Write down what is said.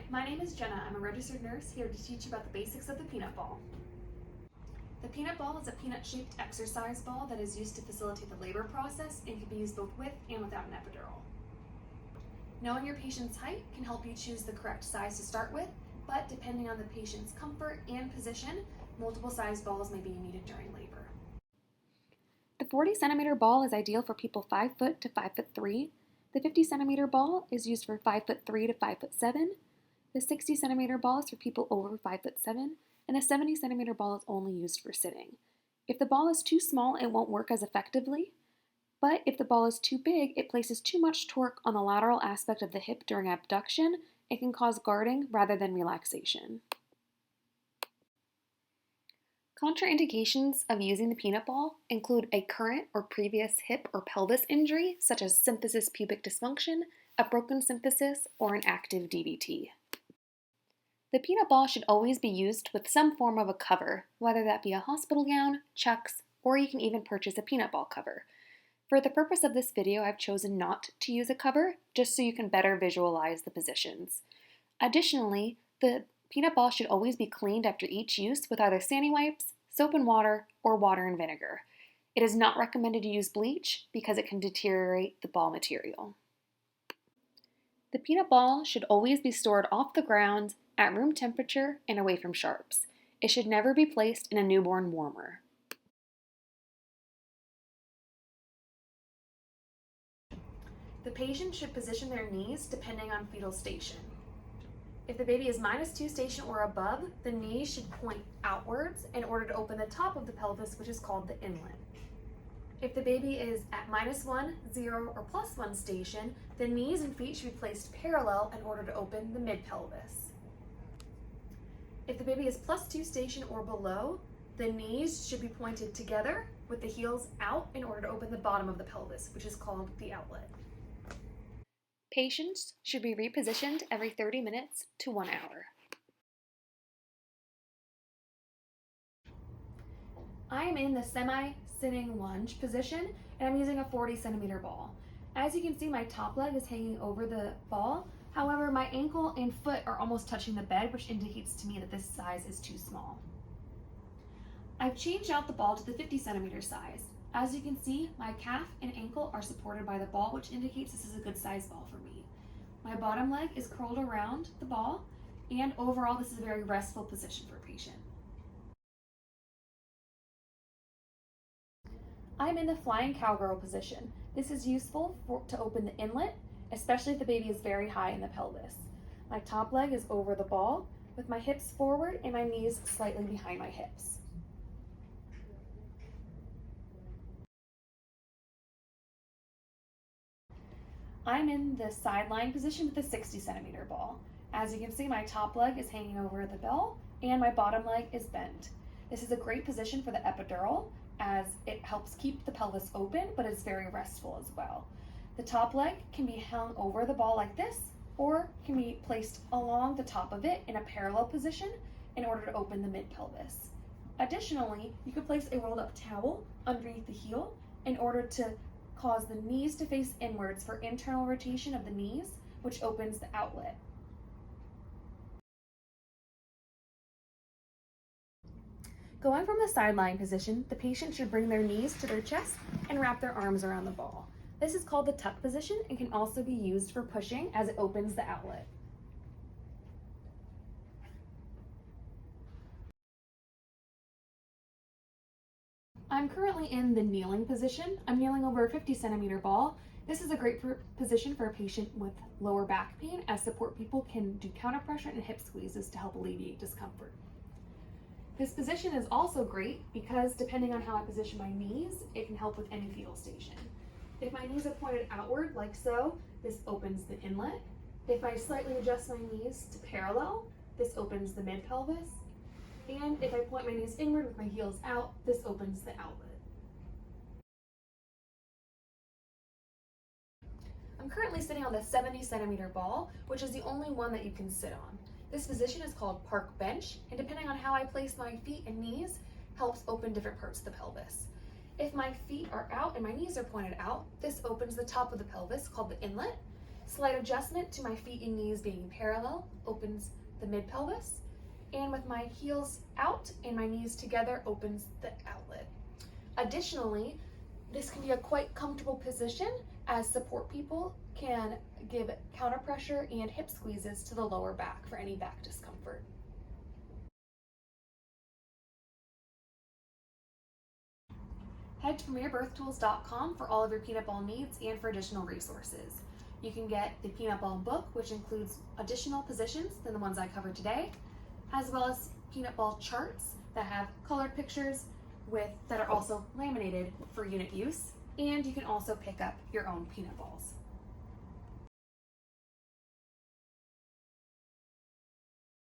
my name is Jenna. I'm a registered nurse here to teach about the basics of the peanut ball. The peanut ball is a peanut-shaped exercise ball that is used to facilitate the labor process and can be used both with and without an epidural. Knowing your patient's height can help you choose the correct size to start with, but depending on the patient's comfort and position, multiple size balls may be needed during labor. The 40 centimeter ball is ideal for people 5 foot to 5'3". The 50 centimeter ball is used for 5'3" to 5'7". The 60 centimeter ball is for people over 5'7", and the 70 centimeter ball is only used for sitting. If the ball is too small, it won't work as effectively, but if the ball is too big, it places too much torque on the lateral aspect of the hip during abduction and can cause guarding rather than relaxation. Contraindications of using the peanut ball include a current or previous hip or pelvis injury, such as symphysis pubic dysfunction, a broken symphysis, or an active DVT. The peanut ball should always be used with some form of a cover, whether that be a hospital gown, chucks, or you can even purchase a peanut ball cover. For the purpose of this video, I've chosen not to use a cover, just so you can better visualize the positions. Additionally, the peanut ball should always be cleaned after each use with either Sani wipes, soap and water, or water and vinegar. It is not recommended to use bleach because it can deteriorate the ball material. The peanut ball should always be stored off the ground, at room temperature, and away from sharps. It should never be placed in a newborn warmer. The patient should position their knees depending on fetal station. If the baby is -2 station or above, the knees should point outwards in order to open the top of the pelvis, which is called the inlet. If the baby is at -1, 0, or +1 station, the knees and feet should be placed parallel in order to open the mid-pelvis. If the baby is +2 station or below, the knees should be pointed together with the heels out in order to open the bottom of the pelvis, which is called the outlet. Patients should be repositioned every 30 minutes to 1 hour. I am in the semi-sitting lunge position, and I'm using a 40 centimeter ball. As you can see, my top leg is hanging over the ball. However, my ankle and foot are almost touching the bed, which indicates to me that this size is too small. I've changed out the ball to the 50 centimeter size. As you can see, my calf and ankle are supported by the ball, which indicates this is a good size ball for me. My bottom leg is curled around the ball, and overall this is a very restful position for a patient. I'm in the flying cowgirl position. This is useful to open the inlet, especially if the baby is very high in the pelvis. My top leg is over the ball with my hips forward and my knees slightly behind my hips. I'm in the sideline position with the 60 centimeter ball. As you can see, my top leg is hanging over the ball and my bottom leg is bent. This is a great position for the epidural as it helps keep the pelvis open, but it's very restful as well. The top leg can be hung over the ball like this, or can be placed along the top of it in a parallel position in order to open the mid-pelvis. Additionally, you could place a rolled up towel underneath the heel in order to cause the knees to face inwards for internal rotation of the knees, which opens the outlet. Going from the sideline position, the patient should bring their knees to their chest and wrap their arms around the ball. This is called the tuck position and can also be used for pushing as it opens the outlet. I'm currently in the kneeling position. I'm kneeling over a 50 centimeter ball. This is a great position for a patient with lower back pain, as support people can do counter pressure and hip squeezes to help alleviate discomfort. This position is also great because depending on how I position my knees, it can help with any fetal station. If my knees are pointed outward like so, this opens the inlet. If I slightly adjust my knees to parallel, this opens the mid-pelvis. And if I point my knees inward with my heels out, this opens the outlet. I'm currently sitting on the 70 centimeter ball, which is the only one that you can sit on. This position is called park bench, and depending on how I place my feet and knees, helps open different parts of the pelvis. If my feet are out and my knees are pointed out, this opens the top of the pelvis called the inlet. Slight adjustment to my feet and knees being parallel opens the mid-pelvis, and with my heels out and my knees together opens the outlet. Additionally, this can be a quite comfortable position as support people can give counter pressure and hip squeezes to the lower back for any back discomfort. Head to premierbirthtools.com for all of your peanut ball needs and for additional resources. You can get the peanut ball book, which includes additional positions than the ones I covered today, as well as peanut ball charts that have colored pictures that are also laminated for unit use, and you can also pick up your own peanut balls.